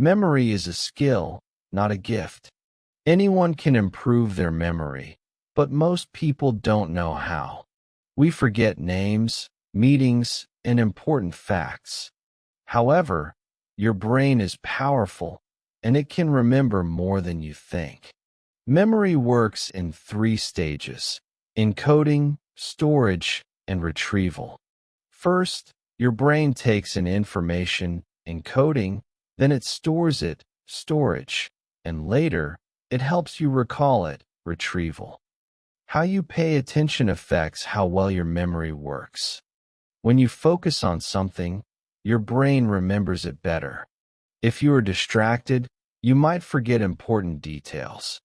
Memory is a skill, not a gift. Anyone can improve their memory, but most people don't know how. We forget names, meetings, and important facts. However, your brain is powerful, and it can remember more than you think. Memory works in three stages: encoding, storage, and retrieval. First, your brain takes in information, encoding, then it stores it, storage, and later, it helps you recall it, retrieval. How you pay attention affects how well your memory works. When you focus on something, your brain remembers it better. If you are distracted, you might forget important details.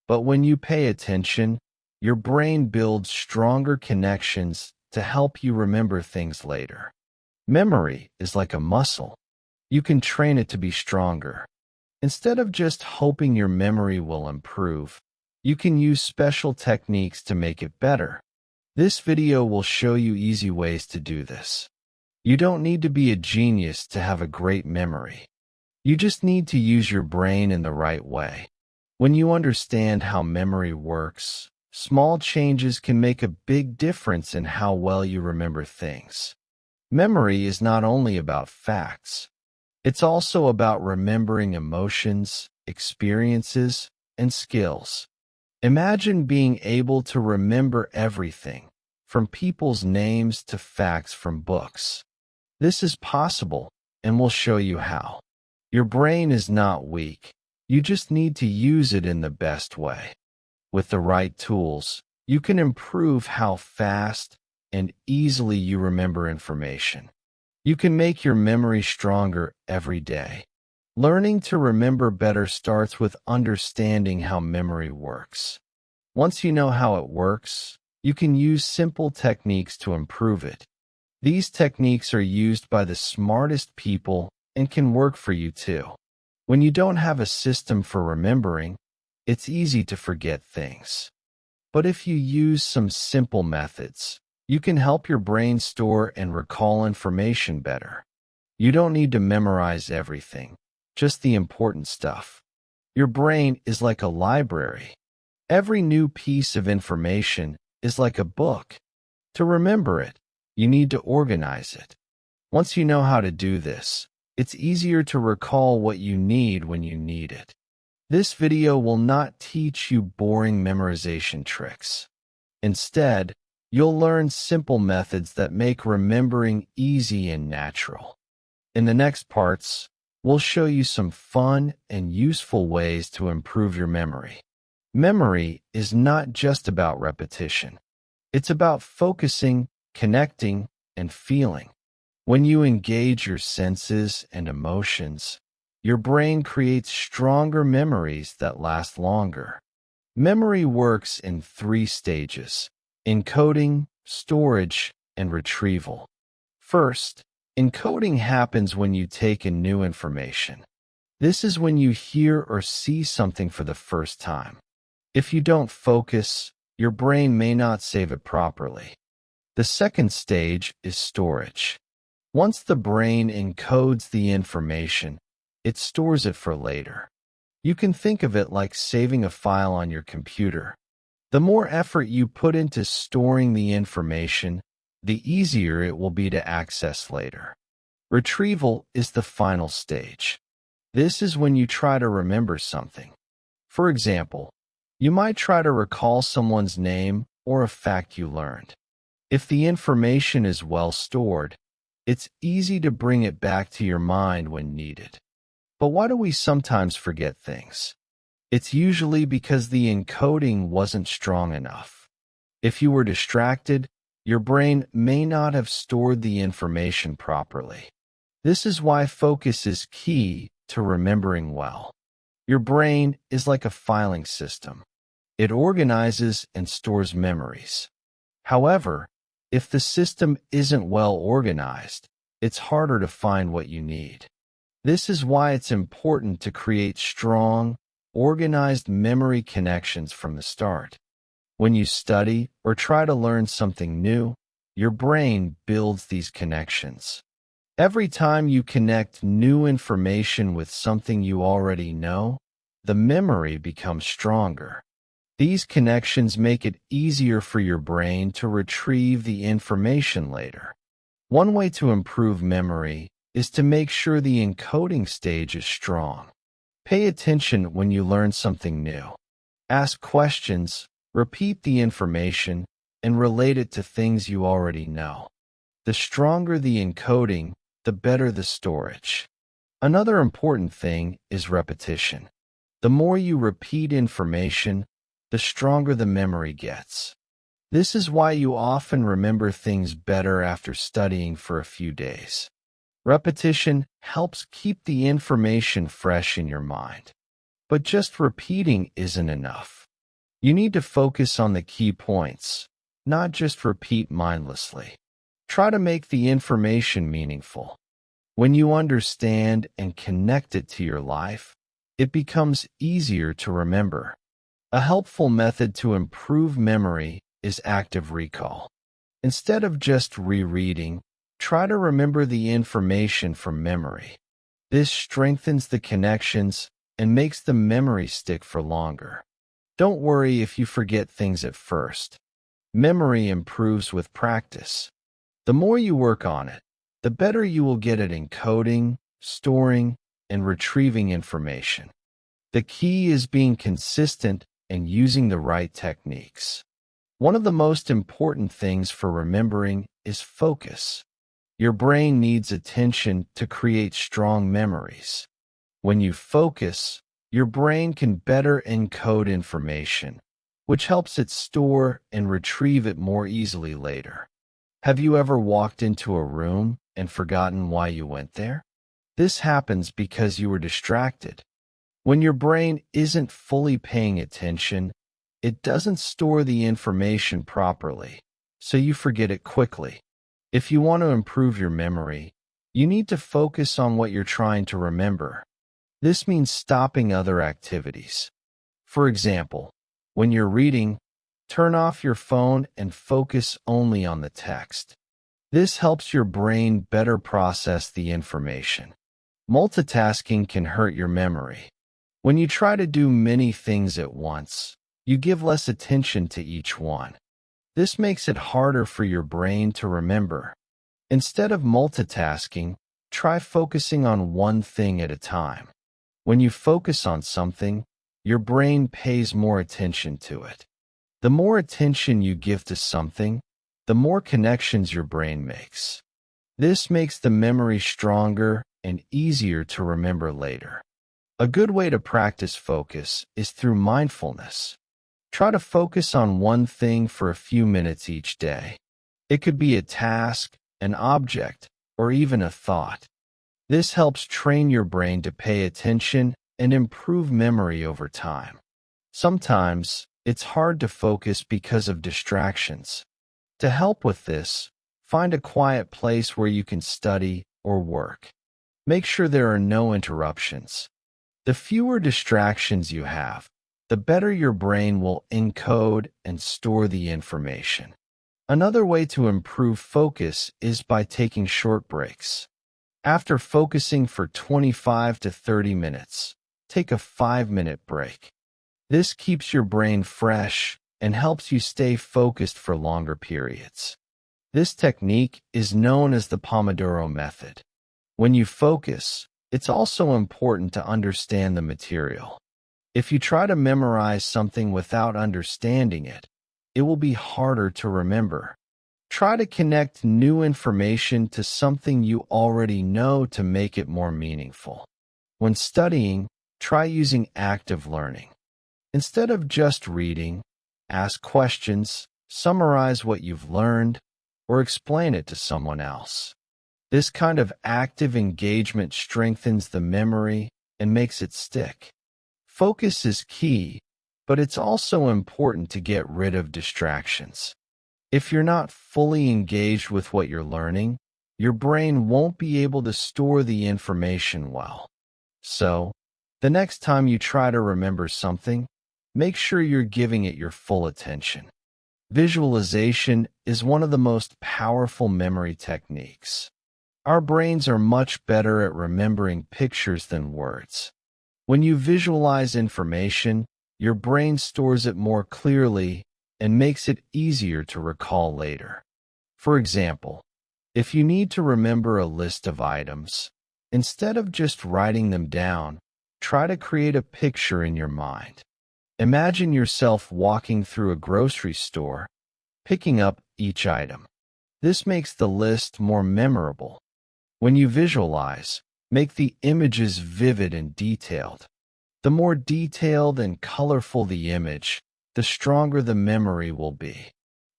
But when you pay attention, your brain builds stronger connections to help you remember things later. Memory is like a muscle. You can train it to be stronger. Instead of just hoping your memory will improve, you can use special techniques to make it better. This video will show you easy ways to do this. You don't need to be a genius to have a great memory. You just need to use your brain in the right way. When you understand how memory works, small changes can make a big difference in how well you remember things. Memory is not only about facts. It's also about remembering emotions, experiences, and skills. Imagine being able to remember everything, from people's names to facts from books. This is possible, and we'll show you how. Your brain is not weak. You just need to use it in the best way. With the right tools, you can improve how fast and easily you remember information. You can make your memory stronger every day. Learning to remember better starts with understanding how memory works. Once you know how it works, you can use simple techniques to improve it. These techniques are used by the smartest people and can work for you too. When you don't have a system for remembering, it's easy to forget things. But if you use some simple methods, you can help your brain store and recall information better. You don't need to memorize everything, just the important stuff. Your brain is like a library. Every new piece of information is like a book. To remember it, you need to organize it. Once you know how to do this, it's easier to recall what you need when you need it. This video will not teach you boring memorization tricks. Instead, you'll learn simple methods that make remembering easy and natural. In the next parts, we'll show you some fun and useful ways to improve your memory. Memory is not just about repetition. It's about focusing, connecting, and feeling. When you engage your senses and emotions, your brain creates stronger memories that last longer. Memory works in three stages: encoding, storage, and retrieval. First, encoding happens when you take in new information. This is when you hear or see something for the first time. If you don't focus, your brain may not save it properly. The second stage is storage. Once the brain encodes the information, it stores it for later. You can think of it like saving a file on your computer. The more effort you put into storing the information, the easier it will be to access later. Retrieval is the final stage. This is when you try to remember something. For example, you might try to recall someone's name or a fact you learned. If the information is well stored, it's easy to bring it back to your mind when needed. But why do we sometimes forget things? It's usually because the encoding wasn't strong enough. If you were distracted, your brain may not have stored the information properly. This is why focus is key to remembering well. Your brain is like a filing system. It organizes and stores memories. However, if the system isn't well organized, it's harder to find what you need. This is why it's important to create strong, organized memory connections from the start. When you study or try to learn something new, your brain builds these connections. Every time you connect new information with something you already know, the memory becomes stronger. These connections make it easier for your brain to retrieve the information later. One way to improve memory is to make sure the encoding stage is strong. Pay attention when you learn something new. Ask questions, repeat the information, and relate it to things you already know. The stronger the encoding, the better the storage. Another important thing is repetition. The more you repeat information, the stronger the memory gets. This is why you often remember things better after studying for a few days. Repetition helps keep the information fresh in your mind. But just repeating isn't enough. You need to focus on the key points, not just repeat mindlessly. Try to make the information meaningful. When you understand and connect it to your life, it becomes easier to remember. A helpful method to improve memory is active recall. Instead of just rereading, try to remember the information from memory. This strengthens the connections and makes the memory stick for longer. Don't worry if you forget things at first. Memory improves with practice. The more you work on it, the better you will get at encoding, storing, and retrieving information. The key is being consistent and using the right techniques. One of the most important things for remembering is focus. Your brain needs attention to create strong memories. When you focus, your brain can better encode information, which helps it store and retrieve it more easily later. Have you ever walked into a room and forgotten why you went there? This happens because you were distracted. When your brain isn't fully paying attention, it doesn't store the information properly, so you forget it quickly. If you want to improve your memory, you need to focus on what you're trying to remember. This means stopping other activities. For example, when you're reading, turn off your phone and focus only on the text. This helps your brain better process the information. Multitasking can hurt your memory. When you try to do many things at once, you give less attention to each one. This makes it harder for your brain to remember. Instead of multitasking, try focusing on one thing at a time. When you focus on something, your brain pays more attention to it. The more attention you give to something, the more connections your brain makes. This makes the memory stronger and easier to remember later. A good way to practice focus is through mindfulness. Try to focus on one thing for a few minutes each day. It could be a task, an object, or even a thought. This helps train your brain to pay attention and improve memory over time. Sometimes, it's hard to focus because of distractions. To help with this, find a quiet place where you can study or work. Make sure there are no interruptions. The fewer distractions you have, the better your brain will encode and store the information. Another way to improve focus is by taking short breaks. After focusing for 25 to 30 minutes, take a 5-minute break. This keeps your brain fresh and helps you stay focused for longer periods. This technique is known as the Pomodoro method. When you focus, it's also important to understand the material. If you try to memorize something without understanding it, it will be harder to remember. Try to connect new information to something you already know to make it more meaningful. When studying, try using active learning. Instead of just reading, ask questions, summarize what you've learned, or explain it to someone else. This kind of active engagement strengthens the memory and makes it stick. Focus is key, but it's also important to get rid of distractions. If you're not fully engaged with what you're learning, your brain won't be able to store the information well. So, the next time you try to remember something, make sure you're giving it your full attention. Visualization is one of the most powerful memory techniques. Our brains are much better at remembering pictures than words. When you visualize information, your brain stores it more clearly and makes it easier to recall later. For example, if you need to remember a list of items, instead of just writing them down, try to create a picture in your mind. Imagine yourself walking through a grocery store, picking up each item. This makes the list more memorable. When you visualize, make the images vivid and detailed. The more detailed and colorful the image, the stronger the memory will be.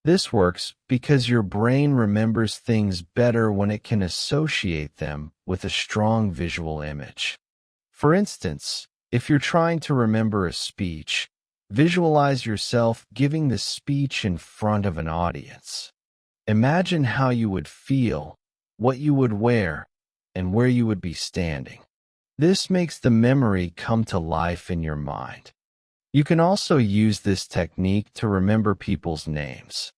This works because your brain remembers things better when it can associate them with a strong visual image. For instance, if you're trying to remember a speech, visualize yourself giving the speech in front of an audience. Imagine how you would feel, what you would wear, and where you would be standing. This makes the memory come to life in your mind. You can also use this technique to remember people's names.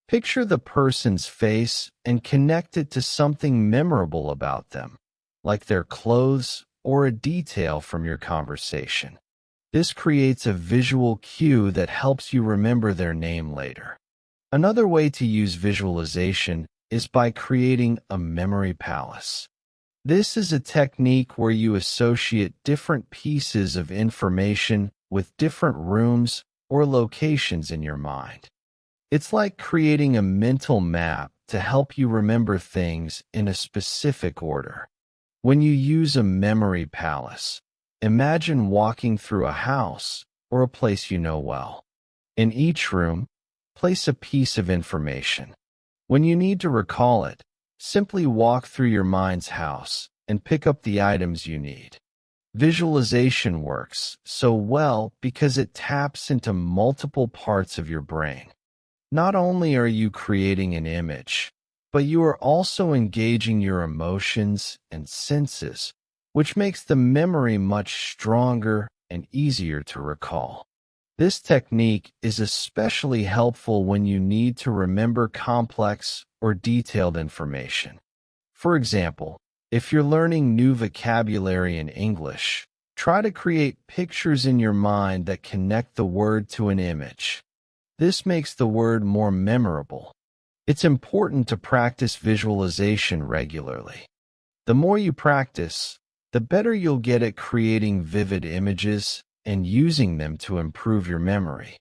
Picture the person's face and connect it to something memorable about them, like their clothes or a detail from your conversation. This creates a visual cue that helps you remember their name later. Another way to use visualization is by creating a memory palace. This is a technique where you associate different pieces of information with different rooms or locations in your mind. It's like creating a mental map to help you remember things in a specific order. When you use a memory palace, imagine walking through a house or a place you know well. In each room, place a piece of information. When you need to recall it, simply walk through your mind's house and pick up the items you need. Visualization works so well because it taps into multiple parts of your brain. Not only are you creating an image, but you are also engaging your emotions and senses, which makes the memory much stronger and easier to recall. This technique is especially helpful when you need to remember complex or detailed information. For example, if you're learning new vocabulary in English, try to create pictures in your mind that connect the word to an image. This makes the word more memorable. It's important to practice visualization regularly. The more you practice, the better you'll get at creating vivid images and using them to improve your memory.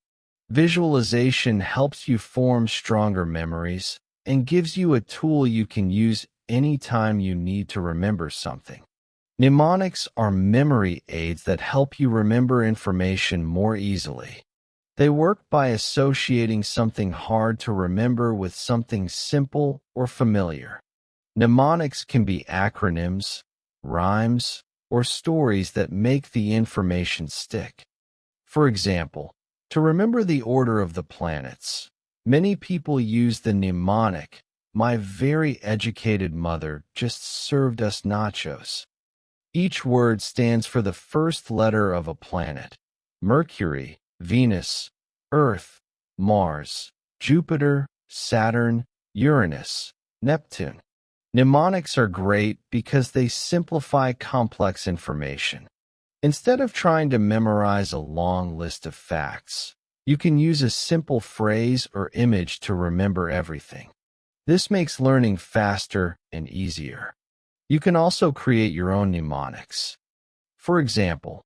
Visualization helps you form stronger memories and gives you a tool you can use anytime you need to remember something. Mnemonics are memory aids that help you remember information more easily. They work by associating something hard to remember with something simple or familiar. Mnemonics can be acronyms, rhymes, or stories that make the information stick. For example, to remember the order of the planets, many people use the mnemonic, "My very educated mother just served us nachos." Each word stands for the first letter of a planet: Mercury, Venus, Earth, Mars, Jupiter, Saturn, Uranus, Neptune. Mnemonics are great because they simplify complex information. Instead of trying to memorize a long list of facts, you can use a simple phrase or image to remember everything. This makes learning faster and easier. You can also create your own mnemonics. For example,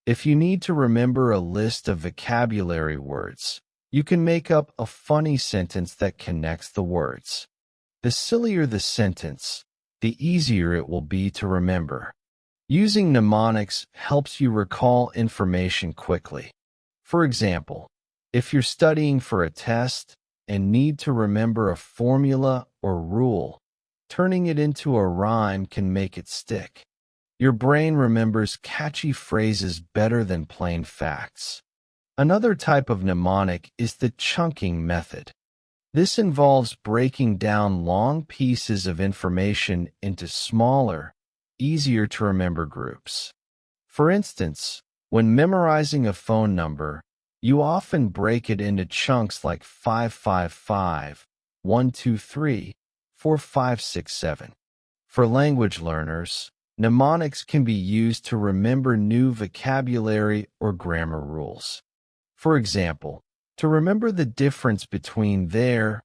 if you need to remember a list of vocabulary words, you can make up a funny sentence that connects the words. The sillier the sentence, the easier it will be to remember. Using mnemonics helps you recall information quickly. For example, if you're studying for a test and need to remember a formula or rule, turning it into a rhyme can make it stick. Your brain remembers catchy phrases better than plain facts. Another type of mnemonic is the chunking method. This involves breaking down long pieces of information into smaller, easier to remember groups. For instance, when memorizing a phone number, you often break it into chunks like 555, 123, 4567. For language learners, mnemonics can be used to remember new vocabulary or grammar rules. For example, to remember the difference between there,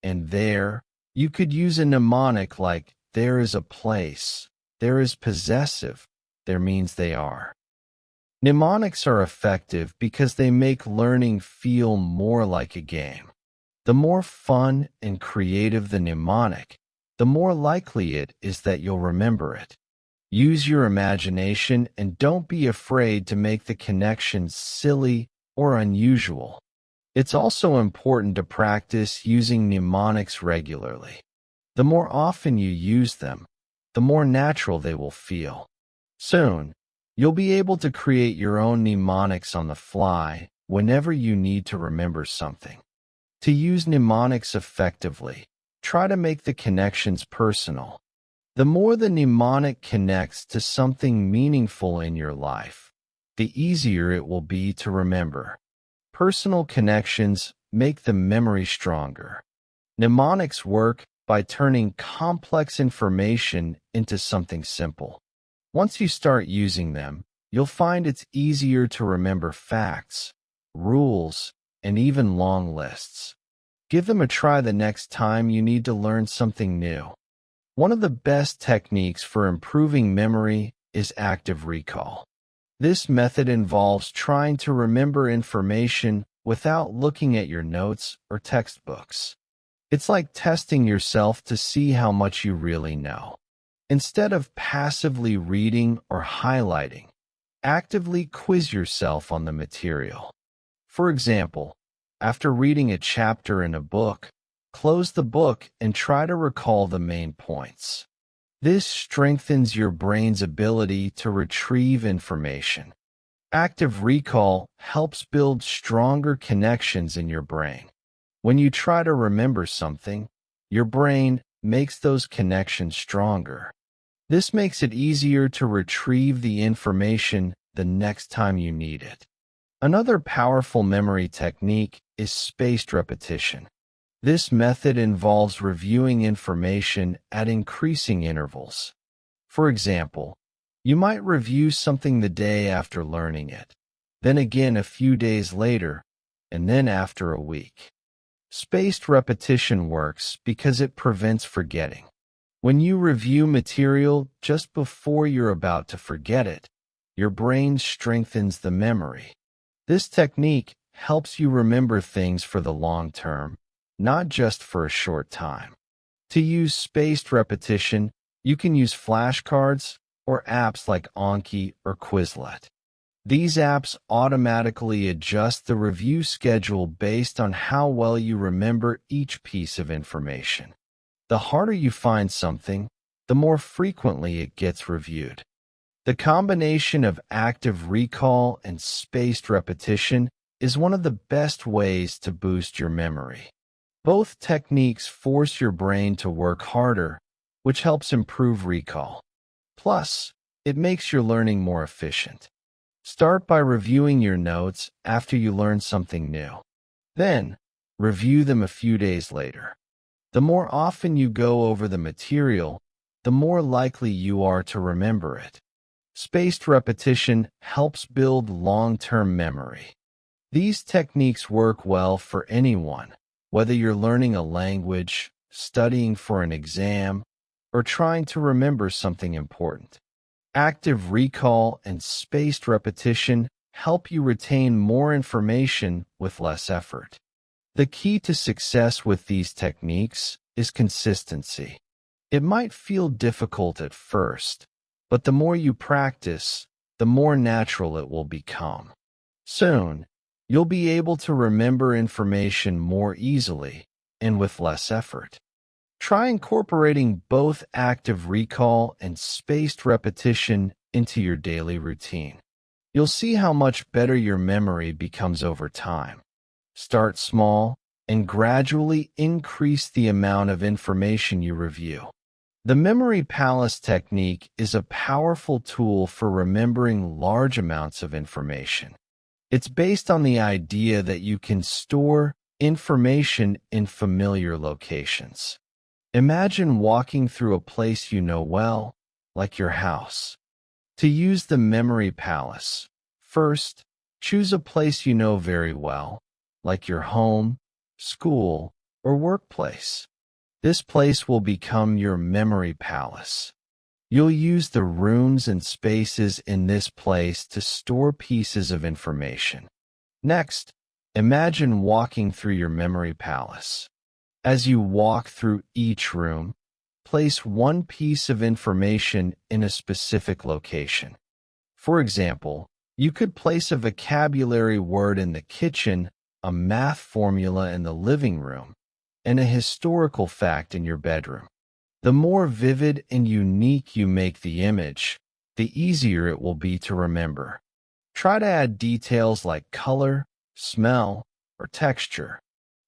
and there, you could use a mnemonic like there is a place, there is possessive, there means they are. Mnemonics are effective because they make learning feel more like a game. The more fun and creative the mnemonic, the more likely it is that you'll remember it. Use your imagination and don't be afraid to make the connections silly or unusual. It's also important to practice using mnemonics regularly. The more often you use them, the more natural they will feel. Soon, you'll be able to create your own mnemonics on the fly whenever you need to remember something. To use mnemonics effectively, try to make the connections personal. The more the mnemonic connects to something meaningful in your life, the easier it will be to remember. Personal connections make the memory stronger. Mnemonics work by turning complex information into something simple. Once you start using them, you'll find it's easier to remember facts, rules, and even long lists. Give them a try the next time you need to learn something new. One of the best techniques for improving memory is active recall. This method involves trying to remember information without looking at your notes or textbooks. It's like testing yourself to see how much you really know. Instead of passively reading or highlighting, actively quiz yourself on the material. For example, after reading a chapter in a book, close the book and try to recall the main points. This strengthens your brain's ability to retrieve information. Active recall helps build stronger connections in your brain. When you try to remember something, your brain makes those connections stronger. This makes it easier to retrieve the information the next time you need it. Another powerful memory technique is spaced repetition. This method involves reviewing information at increasing intervals. For example, you might review something the day after learning it, then again a few days later, and then after a week. Spaced repetition works because it prevents forgetting. When you review material just before you're about to forget it, your brain strengthens the memory. This technique helps you remember things for the long term, not just for a short time. To use spaced repetition, you can use flashcards or apps like Anki or Quizlet. These apps automatically adjust the review schedule based on how well you remember each piece of information. The harder you find something, the more frequently it gets reviewed. The combination of active recall and spaced repetition is one of the best ways to boost your memory. Both techniques force your brain to work harder, which helps improve recall. Plus, it makes your learning more efficient. Start by reviewing your notes after you learn something new. Then, review them a few days later. The more often you go over the material, the more likely you are to remember it. Spaced repetition helps build long-term memory. These techniques work well for anyone, whether you're learning a language, studying for an exam, or trying to remember something important. Active recall and spaced repetition help you retain more information with less effort. The key to success with these techniques is consistency. It might feel difficult at first, but the more you practice, the more natural it will become. Soon, you'll be able to remember information more easily and with less effort. Try incorporating both active recall and spaced repetition into your daily routine. You'll see how much better your memory becomes over time. Start small and gradually increase the amount of information you review. The Memory Palace technique is a powerful tool for remembering large amounts of information. It's based on the idea that you can store information in familiar locations. Imagine walking through a place you know well, like your house. To use the memory palace, first, choose a place you know very well, like your home, school, or workplace. This place will become your memory palace. You'll use the rooms and spaces in this place to store pieces of information. Next, imagine walking through your memory palace. As you walk through each room, place one piece of information in a specific location. For example, you could place a vocabulary word in the kitchen, a math formula in the living room, and a historical fact in your bedroom. The more vivid and unique you make the image, the easier it will be to remember. Try to add details like color, smell, or texture.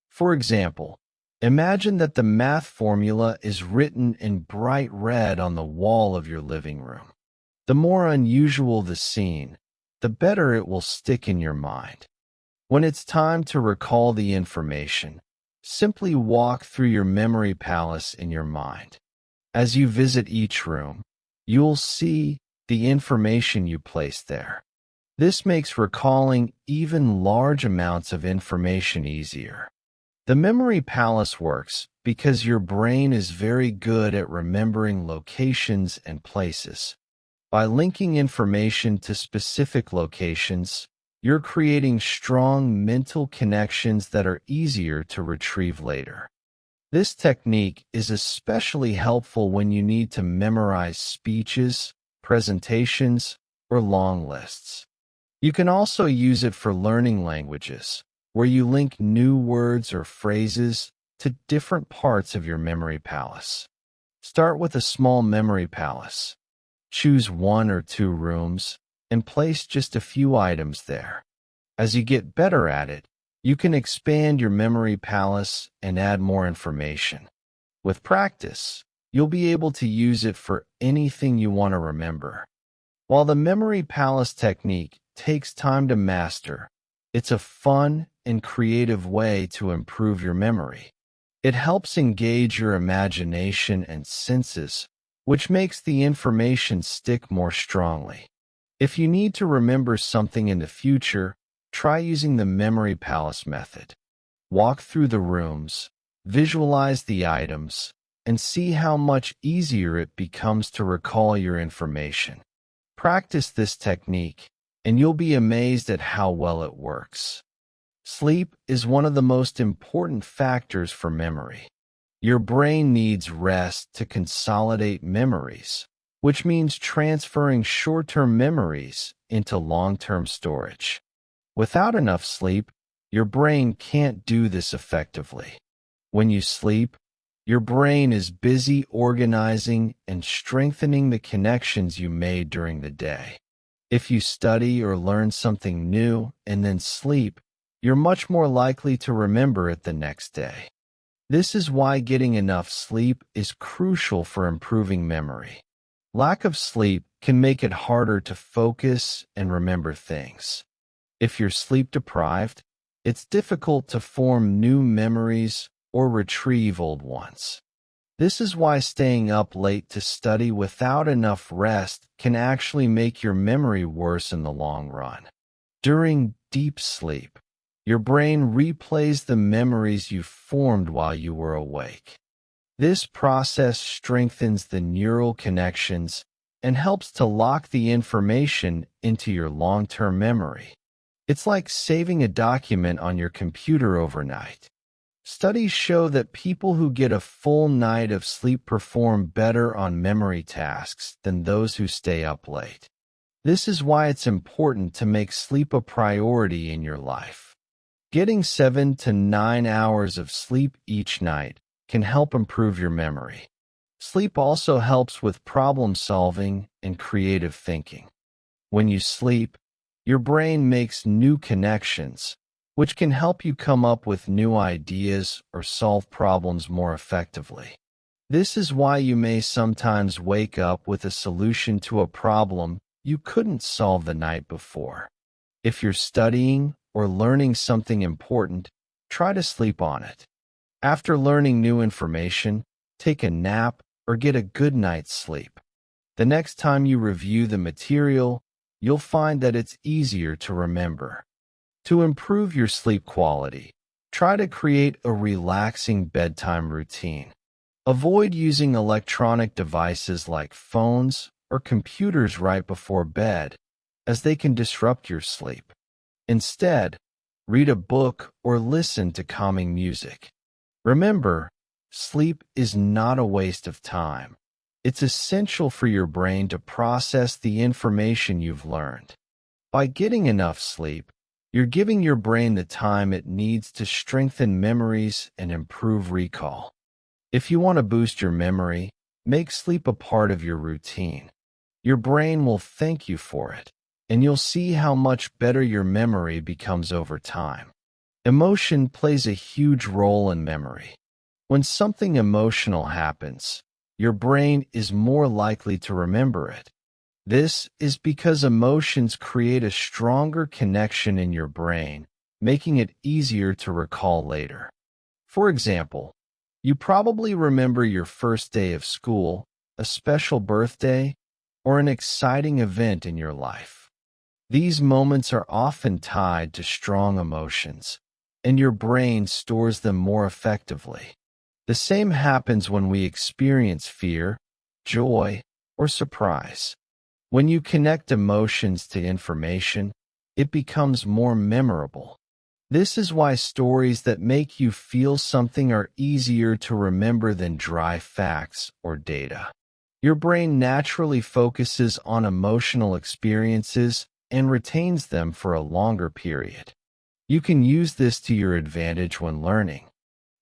For example, imagine that the math formula is written in bright red on the wall of your living room. The more unusual the scene, the better it will stick in your mind. When it's time to recall the information, simply walk through your memory palace in your mind. As you visit each room, you'll see the information you placed there. This makes recalling even large amounts of information easier. The memory palace works because your brain is very good at remembering locations and places. By linking information to specific locations, you're creating strong mental connections that are easier to retrieve later. This technique is especially helpful when you need to memorize speeches, presentations, or long lists. You can also use it for learning languages, where you link new words or phrases to different parts of your memory palace. Start with a small memory palace. Choose 1 or 2 rooms and place just a few items there. As you get better at it, you can expand your memory palace and add more information. With practice, you'll be able to use it for anything you want to remember. While the memory palace technique takes time to master, it's a fun and creative way to improve your memory. It helps engage your imagination and senses, which makes the information stick more strongly. If you need to remember something in the future, try using the memory palace method. Walk through the rooms, visualize the items, and see how much easier it becomes to recall your information. Practice this technique, and you'll be amazed at how well it works. Sleep is one of the most important factors for memory. Your brain needs rest to consolidate memories, which means transferring short-term memories into long-term storage. Without enough sleep, your brain can't do this effectively. When you sleep, your brain is busy organizing and strengthening the connections you made during the day. If you study or learn something new and then sleep, you're much more likely to remember it the next day. This is why getting enough sleep is crucial for improving memory. Lack of sleep can make it harder to focus and remember things. If you're sleep deprived, it's difficult to form new memories or retrieve old ones. This is why staying up late to study without enough rest can actually make your memory worse in the long run. During deep sleep, your brain replays the memories you formed while you were awake. This process strengthens the neural connections and helps to lock the information into your long-term memory. It's like saving a document on your computer overnight. Studies show that people who get a full night of sleep perform better on memory tasks than those who stay up late. This is why it's important to make sleep a priority in your life. Getting 7 to 9 hours of sleep each night can help improve your memory. Sleep also helps with problem solving and creative thinking. When you sleep, your brain makes new connections, which can help you come up with new ideas or solve problems more effectively. This is why you may sometimes wake up with a solution to a problem you couldn't solve the night before. If you're studying or learning something important, try to sleep on it. After learning new information, take a nap, or get a good night's sleep. The next time you review the material, you'll find that it's easier to remember. To improve your sleep quality, try to create a relaxing bedtime routine. Avoid using electronic devices like phones or computers right before bed, as they can disrupt your sleep. Instead, read a book or listen to calming music. Remember, sleep is not a waste of time. It's essential for your brain to process the information you've learned. By getting enough sleep, you're giving your brain the time it needs to strengthen memories and improve recall. If you want to boost your memory, make sleep a part of your routine. Your brain will thank you for it, and you'll see how much better your memory becomes over time. Emotion plays a huge role in memory. When something emotional happens, your brain is more likely to remember it. This is because emotions create a stronger connection in your brain, making it easier to recall later. For example, you probably remember your first day of school, a special birthday, or an exciting event in your life. These moments are often tied to strong emotions, and your brain stores them more effectively. The same happens when we experience fear, joy, or surprise. When you connect emotions to information, it becomes more memorable. This is why stories that make you feel something are easier to remember than dry facts or data. Your brain naturally focuses on emotional experiences and retains them for a longer period. You can use this to your advantage when learning.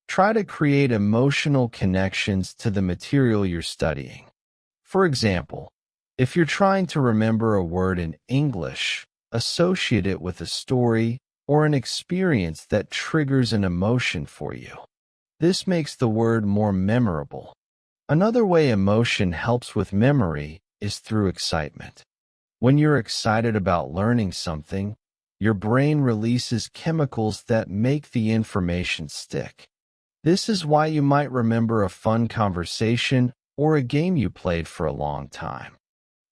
Try to create emotional connections to the material you're studying. For example, if you're trying to remember a word in English, associate it with a story or an experience that triggers an emotion for you. This makes the word more memorable. Another way emotion helps with memory is through excitement. When you're excited about learning something, your brain releases chemicals that make the information stick. This is why you might remember a fun conversation or a game you played for a long time.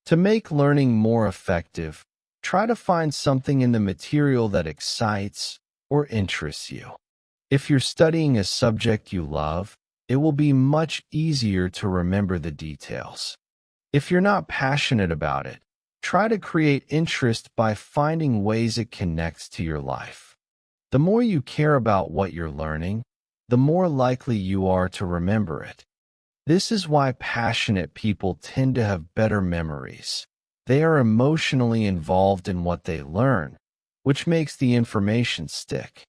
To make learning more effective, try to find something in the material that excites or interests you. If you're studying a subject you love, it will be much easier to remember the details. If you're not passionate about it, try to create interest by finding ways it connects to your life. The more you care about what you're learning, the more likely you are to remember it. This is why passionate people tend to have better memories. They are emotionally involved in what they learn, which makes the information stick.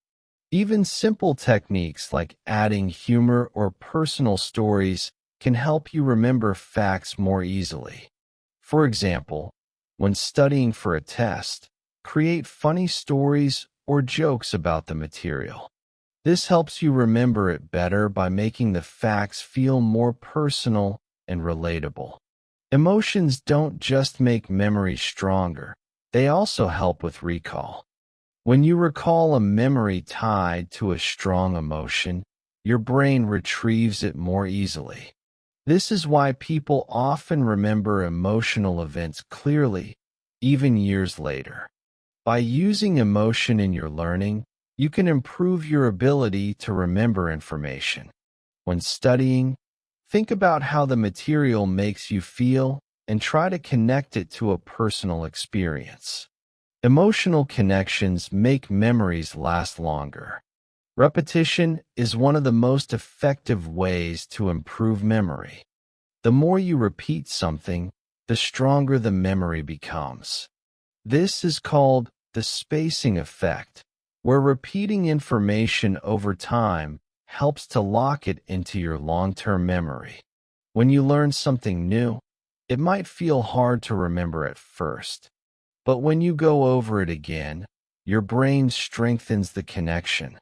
Even simple techniques like adding humor or personal stories can help you remember facts more easily. For example, when studying for a test, create funny stories or jokes about the material. This helps you remember it better by making the facts feel more personal and relatable. Emotions don't just make memory stronger, they also help with recall. When you recall a memory tied to a strong emotion, your brain retrieves it more easily. This is why people often remember emotional events clearly, even years later. By using emotion in your learning, you can improve your ability to remember information. When studying, think about how the material makes you feel and try to connect it to a personal experience. Emotional connections make memories last longer. Repetition is one of the most effective ways to improve memory. The more you repeat something, the stronger the memory becomes. This is called the spacing effect, where repeating information over time helps to lock it into your long-term memory. When you learn something new, it might feel hard to remember at first, but when you go over it again, your brain strengthens the connection.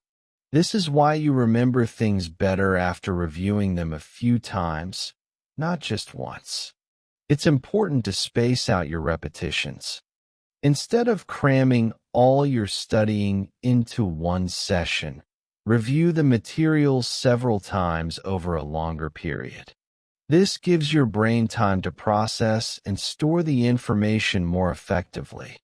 This is why you remember things better after reviewing them a few times, not just once. It's important to space out your repetitions. Instead of cramming all your studying into one session, Review the materials several times over a longer period. This gives your brain time to process and store the information more effectively.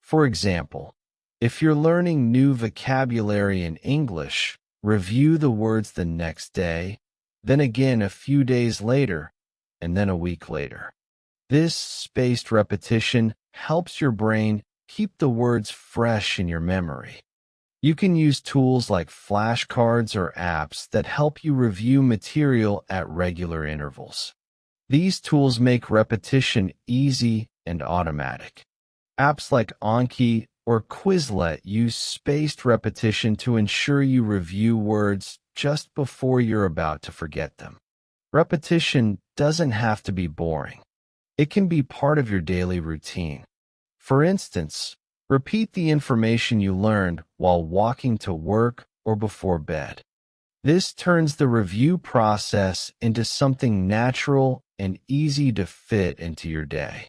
For example, if you're learning new vocabulary in English, review the words the next day, then again a few days later, and then a week later. This spaced repetition helps your brain keep the words fresh in your memory. You can use tools like flashcards or apps that help you review material at regular intervals. These tools make repetition easy and automatic. Apps like Anki or Quizlet use spaced repetition to ensure you review words just before you're about to forget them. Repetition doesn't have to be boring. It can be part of your daily routine. For instance, repeat the information you learned while walking to work or before bed. This turns the review process into something natural and easy to fit into your day.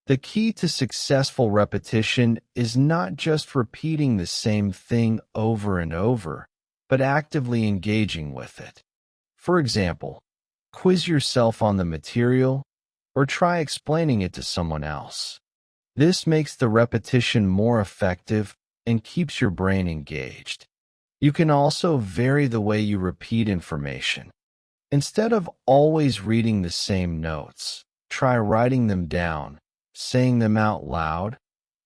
The key to successful repetition is not just repeating the same thing over and over, but actively engaging with it. For example, quiz yourself on the material or try explaining it to someone else. This makes the repetition more effective and keeps your brain engaged. You can also vary the way you repeat information. Instead of always reading the same notes, try writing them down, saying them out loud,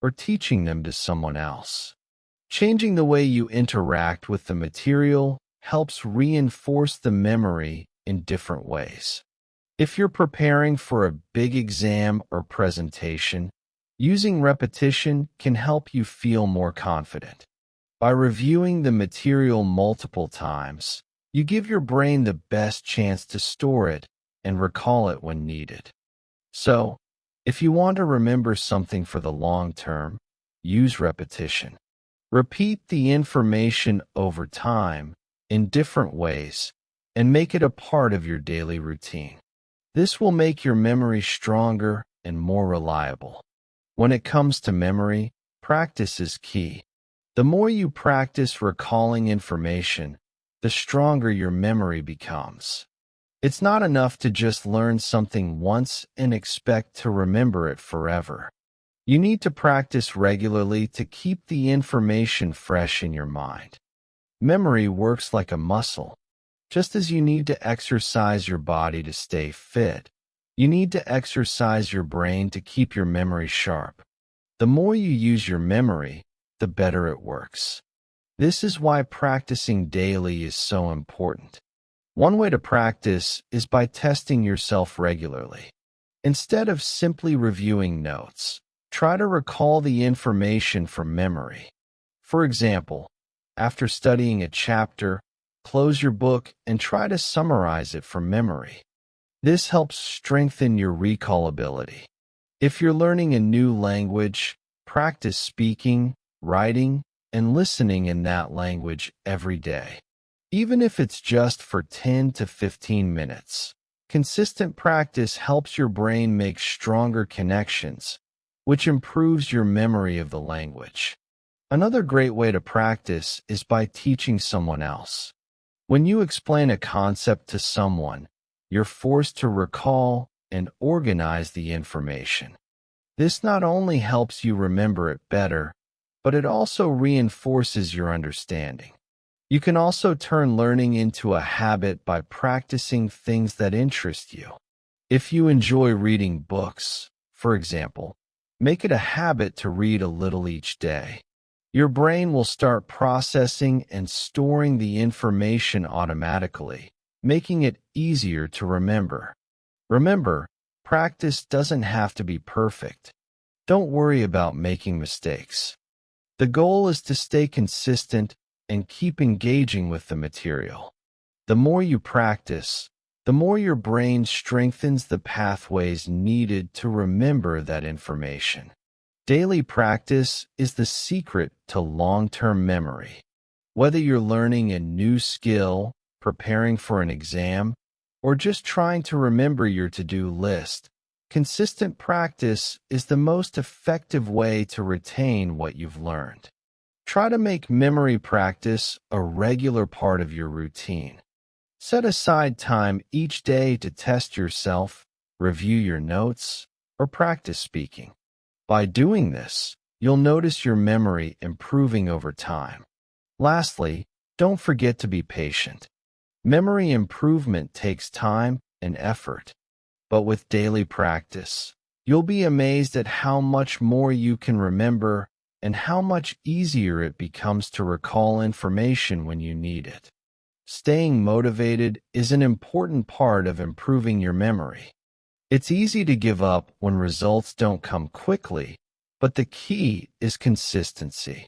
or teaching them to someone else. Changing the way you interact with the material helps reinforce the memory in different ways. If you're preparing for a big exam or presentation, using repetition can help you feel more confident. By reviewing the material multiple times, you give your brain the best chance to store it and recall it when needed. So, if you want to remember something for the long term, use repetition. Repeat the information over time in different ways and make it a part of your daily routine. This will make your memory stronger and more reliable. When it comes to memory, practice is key. The more you practice recalling information, the stronger your memory becomes. It's not enough to just learn something once and expect to remember it forever. You need to practice regularly to keep the information fresh in your mind. Memory works like a muscle. Just as you need to exercise your body to stay fit, you need to exercise your brain to keep your memory sharp. The more you use your memory, the better it works. This is why practicing daily is so important. One way to practice is by testing yourself regularly. Instead of simply reviewing notes, try to recall the information from memory. For example, after studying a chapter, close your book and try to summarize it from memory. This helps strengthen your recall ability. If you're learning a new language, practice speaking, writing, and listening in that language every day. Even if it's just for 10 to 15 minutes, consistent practice helps your brain make stronger connections, which improves your memory of the language. Another great way to practice is by teaching someone else. When you explain a concept to someone, you're forced to recall and organize the information. This not only helps you remember it better, but it also reinforces your understanding. You can also turn learning into a habit by practicing things that interest you. If you enjoy reading books, for example, make it a habit to read a little each day. Your brain will start processing and storing the information automatically, making it easier to remember. Remember, practice doesn't have to be perfect. Don't worry about making mistakes. The goal is to stay consistent and keep engaging with the material. The more you practice, the more your brain strengthens the pathways needed to remember that information. Daily practice is the secret to long-term memory. Whether you're learning a new skill, preparing for an exam, or just trying to remember your to-do list, consistent practice is the most effective way to retain what you've learned. Try to make memory practice a regular part of your routine. Set aside time each day to test yourself, review your notes, or practice speaking. By doing this, you'll notice your memory improving over time. Lastly, don't forget to be patient. Memory improvement takes time and effort, but with daily practice, you'll be amazed at how much more you can remember and how much easier it becomes to recall information when you need it. Staying motivated is an important part of improving your memory. It's easy to give up when results don't come quickly, but the key is consistency.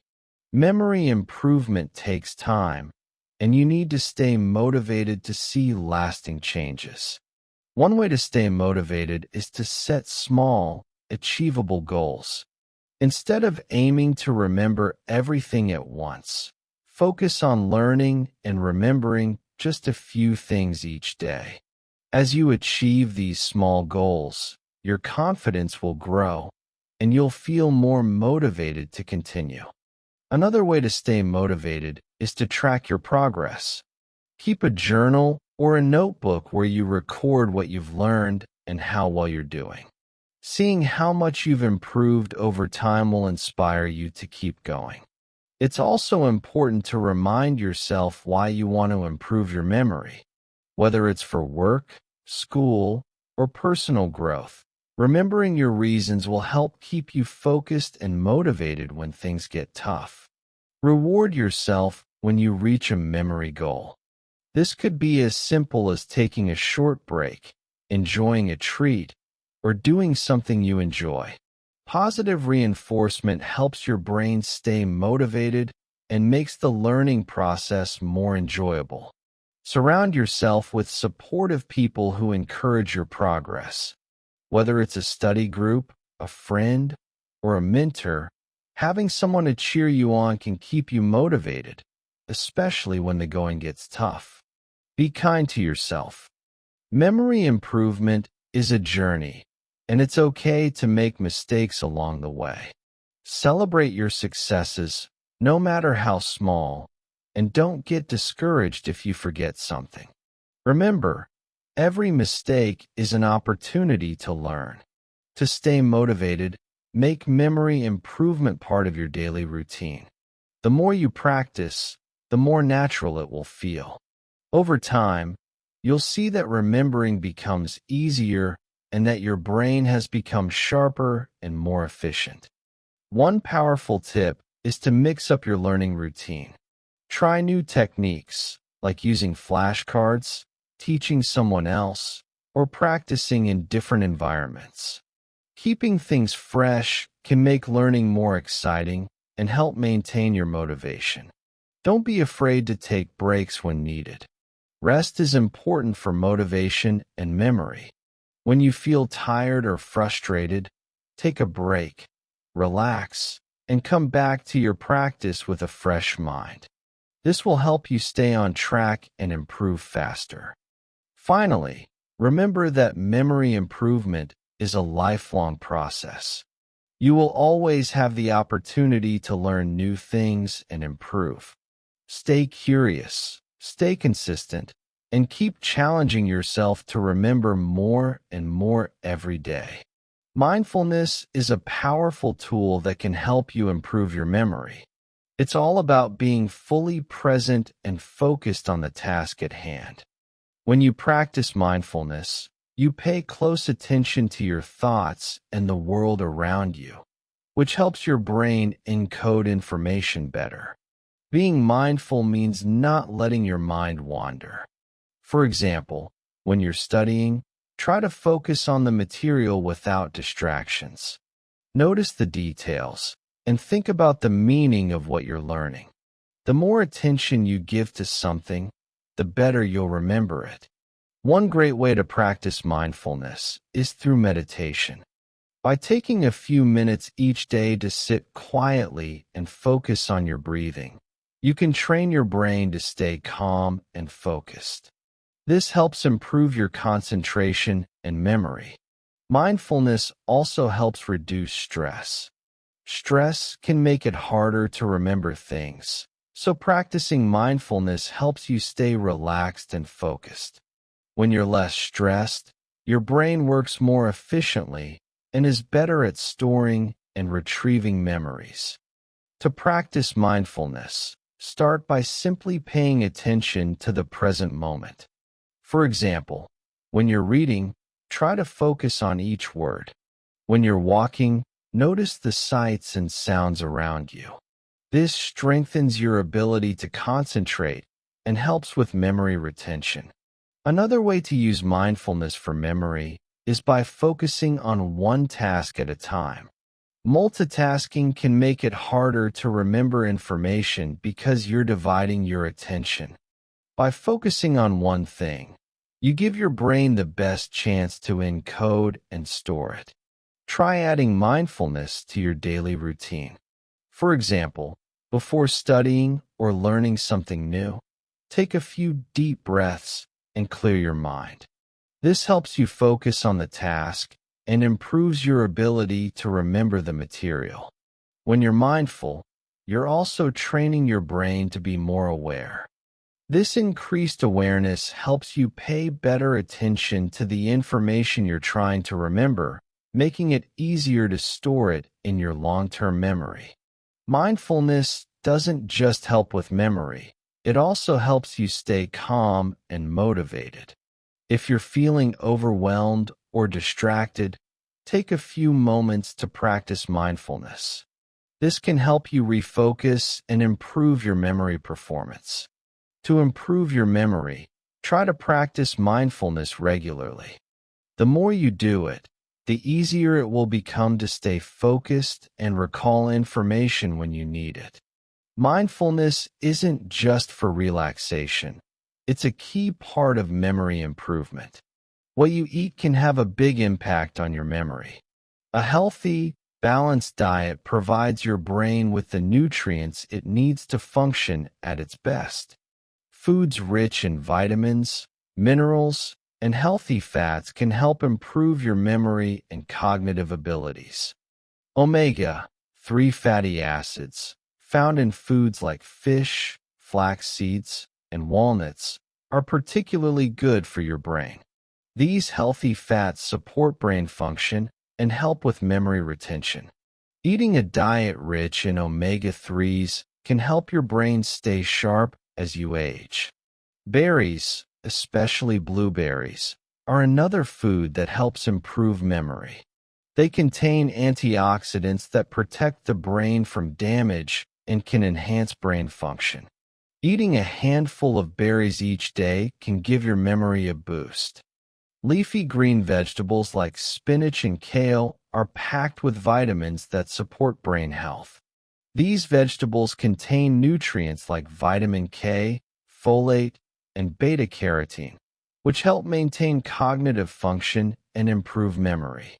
Memory improvement takes time, and you need to stay motivated to see lasting changes. One way to stay motivated is to set small, achievable goals. Instead of aiming to remember everything at once, focus on learning and remembering just a few things each day. As you achieve these small goals, your confidence will grow, and you'll feel more motivated to continue. Another way to stay motivated is to track your progress. Keep a journal or a notebook where you record what you've learned and how well you're doing. Seeing how much you've improved over time will inspire you to keep going. It's also important to remind yourself why you want to improve your memory, whether it's for work, school, or personal growth. Remembering your reasons will help keep you focused and motivated when things get tough. Reward yourself when you reach a memory goal. This could be as simple as taking a short break, enjoying a treat, or doing something you enjoy. Positive reinforcement helps your brain stay motivated and makes the learning process more enjoyable. Surround yourself with supportive people who encourage your progress. Whether it's a study group, a friend, or a mentor, having someone to cheer you on can keep you motivated, especially when the going gets tough. Be kind to yourself. Memory improvement is a journey, and it's okay to make mistakes along the way. Celebrate your successes, no matter how small, and don't get discouraged if you forget something. Remember, every mistake is an opportunity to learn. To stay motivated, make memory improvement part of your daily routine. The more you practice, the more natural it will feel. Over time, you'll see that remembering becomes easier and that your brain has become sharper and more efficient. One powerful tip is to mix up your learning routine. Try new techniques, like using flashcards, teaching someone else, or practicing in different environments. Keeping things fresh can make learning more exciting and help maintain your motivation. Don't be afraid to take breaks when needed. Rest is important for motivation and memory. When you feel tired or frustrated, take a break, relax, and come back to your practice with a fresh mind. This will help you stay on track and improve faster. Finally, remember that memory improvement is a lifelong process. You will always have the opportunity to learn new things and improve. Stay curious, stay consistent, and keep challenging yourself to remember more and more every day. Mindfulness is a powerful tool that can help you improve your memory. It's all about being fully present and focused on the task at hand. When you practice mindfulness, you pay close attention to your thoughts and the world around you, which helps your brain encode information better. Being mindful means not letting your mind wander. For example, when you're studying, try to focus on the material without distractions. Notice the details and think about the meaning of what you're learning. The more attention you give to something, the better you'll remember it. One great way to practice mindfulness is through meditation. By taking a few minutes each day to sit quietly and focus on your breathing, you can train your brain to stay calm and focused. This helps improve your concentration and memory. Mindfulness also helps reduce stress. Stress can make it harder to remember things, so practicing mindfulness helps you stay relaxed and focused. When you're less stressed, your brain works more efficiently and is better at storing and retrieving memories. To practice mindfulness, start by simply paying attention to the present moment. For example, when you're reading, try to focus on each word. When you're walking, notice the sights and sounds around you. This strengthens your ability to concentrate and helps with memory retention. Another way to use mindfulness for memory is by focusing on one task at a time. Multitasking can make it harder to remember information because you're dividing your attention. By focusing on one thing, you give your brain the best chance to encode and store it. Try adding mindfulness to your daily routine. For example, before studying or learning something new, take a few deep breaths and clear your mind. This helps you focus on the task and improves your ability to remember the material. When you're mindful, you're also training your brain to be more aware. This increased awareness helps you pay better attention to the information you're trying to remember, making it easier to store it in your long-term memory. Mindfulness doesn't just help with memory, it also helps you stay calm and motivated. If you're feeling overwhelmed or distracted, take a few moments to practice mindfulness. This can help you refocus and improve your memory performance. To improve your memory, try to practice mindfulness regularly. The more you do it, the easier it will become to stay focused and recall information when you need it. Mindfulness isn't just for relaxation. It's a key part of memory improvement. What you eat can have a big impact on your memory. A healthy, balanced diet provides your brain with the nutrients it needs to function at its best. Foods rich in vitamins, minerals, and healthy fats can help improve your memory and cognitive abilities. Omega-3 fatty acids, found in foods like fish, flax seeds, and walnuts, are particularly good for your brain. These healthy fats support brain function and help with memory retention. Eating a diet rich in omega-3s can help your brain stay sharp as you age. Berries, especially blueberries, are another food that helps improve memory. They contain antioxidants that protect the brain from damage and can enhance brain function. Eating a handful of berries each day can give your memory a boost. Leafy green vegetables like spinach and kale are packed with vitamins that support brain health. These vegetables contain nutrients like vitamin K, folate, and beta-carotene, which help maintain cognitive function and improve memory.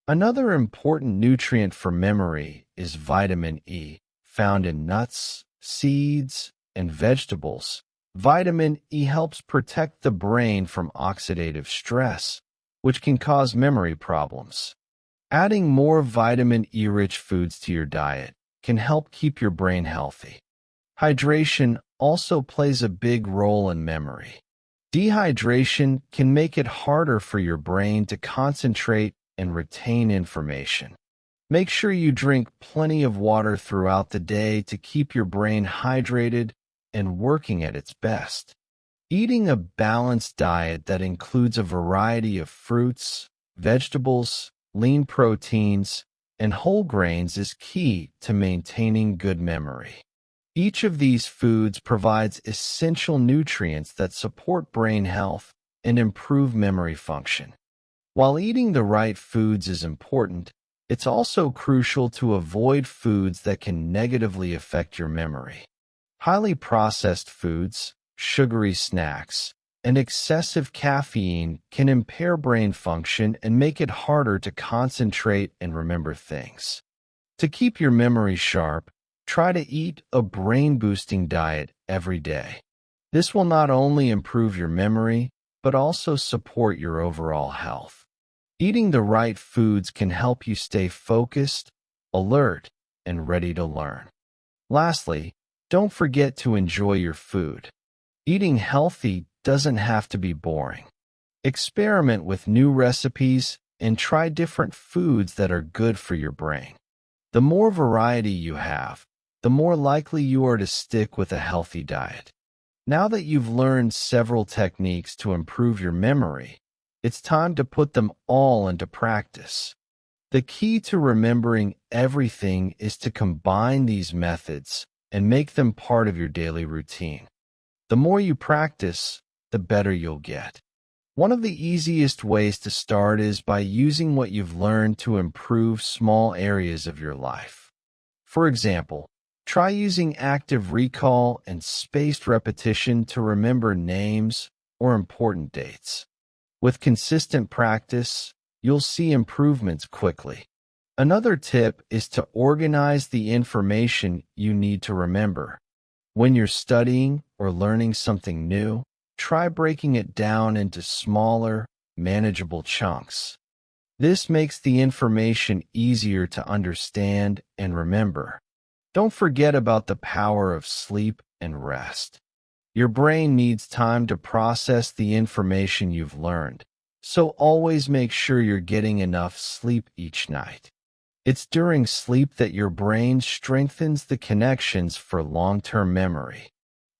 Another important nutrient for memory is vitamin E, found in nuts, seeds, and vegetables. Vitamin E helps protect the brain from oxidative stress, which can cause memory problems. Adding more vitamin E-rich foods to your diet can help keep your brain healthy. Hydration also plays a big role in memory. Dehydration can make it harder for your brain to concentrate and retain information. Make sure you drink plenty of water throughout the day to keep your brain hydrated and working at its best. Eating a balanced diet that includes a variety of fruits, vegetables, lean proteins, and whole grains is key to maintaining good memory. Each of these foods provides essential nutrients that support brain health and improve memory function. While eating the right foods is important, it's also crucial to avoid foods that can negatively affect your memory. Highly processed foods, sugary snacks, and excessive caffeine can impair brain function and make it harder to concentrate and remember things. To keep your memory sharp, try to eat a brain-boosting diet every day. This will not only improve your memory, but also support your overall health. Eating the right foods can help you stay focused, alert, and ready to learn. Lastly, don't forget to enjoy your food. Eating healthy doesn't have to be boring. Experiment with new recipes and try different foods that are good for your brain. The more variety you have, the more likely you are to stick with a healthy diet. Now that you've learned several techniques to improve your memory, it's time to put them all into practice. The key to remembering everything is to combine these methods and make them part of your daily routine. The more you practice, the better you'll get. One of the easiest ways to start is by using what you've learned to improve small areas of your life. For example, try using active recall and spaced repetition to remember names or important dates. With consistent practice, you'll see improvements quickly. Another tip is to organize the information you need to remember. When you're studying or learning something new, try breaking it down into smaller, manageable chunks. This makes the information easier to understand and remember. Don't forget about the power of sleep and rest. Your brain needs time to process the information you've learned, so always make sure you're getting enough sleep each night. It's during sleep that your brain strengthens the connections for long-term memory.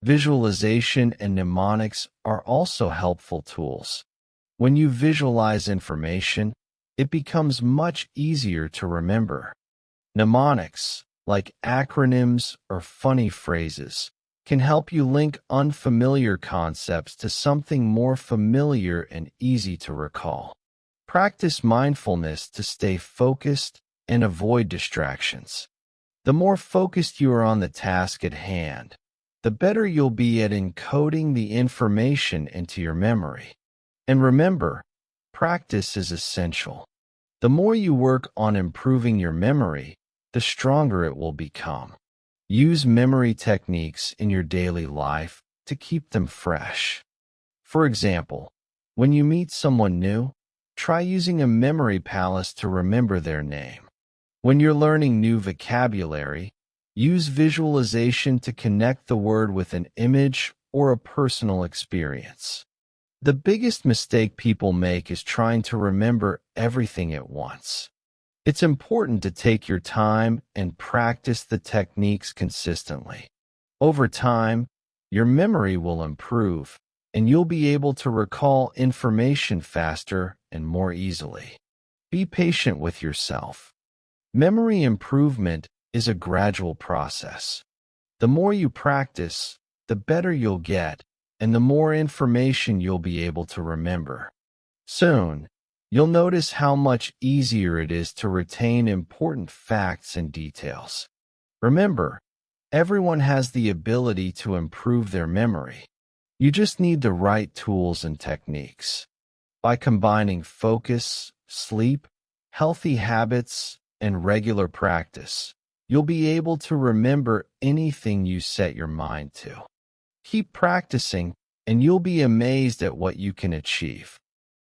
Visualization and mnemonics are also helpful tools. When you visualize information, it becomes much easier to remember. Mnemonics, like acronyms or funny phrases, can help you link unfamiliar concepts to something more familiar and easy to recall. Practice mindfulness to stay focused and avoid distractions. The more focused you are on the task at hand, the better you'll be at encoding the information into your memory. And remember, practice is essential. The more you work on improving your memory, the stronger it will become. Use memory techniques in your daily life to keep them fresh. For example, when you meet someone new, try using a memory palace to remember their name. When you're learning new vocabulary, use visualization to connect the word with an image or a personal experience. The biggest mistake people make is trying to remember everything at once. It's important to take your time and practice the techniques consistently. Over time, your memory will improve, and you'll be able to recall information faster and more easily. Be patient with yourself. Memory improvement is a gradual process. The more you practice, the better you'll get, and the more information you'll be able to remember. Soon, you'll notice how much easier it is to retain important facts and details. Remember, everyone has the ability to improve their memory. You just need the right tools and techniques. By combining focus, sleep, healthy habits, and regular practice, you'll be able to remember anything you set your mind to. Keep practicing, and you'll be amazed at what you can achieve.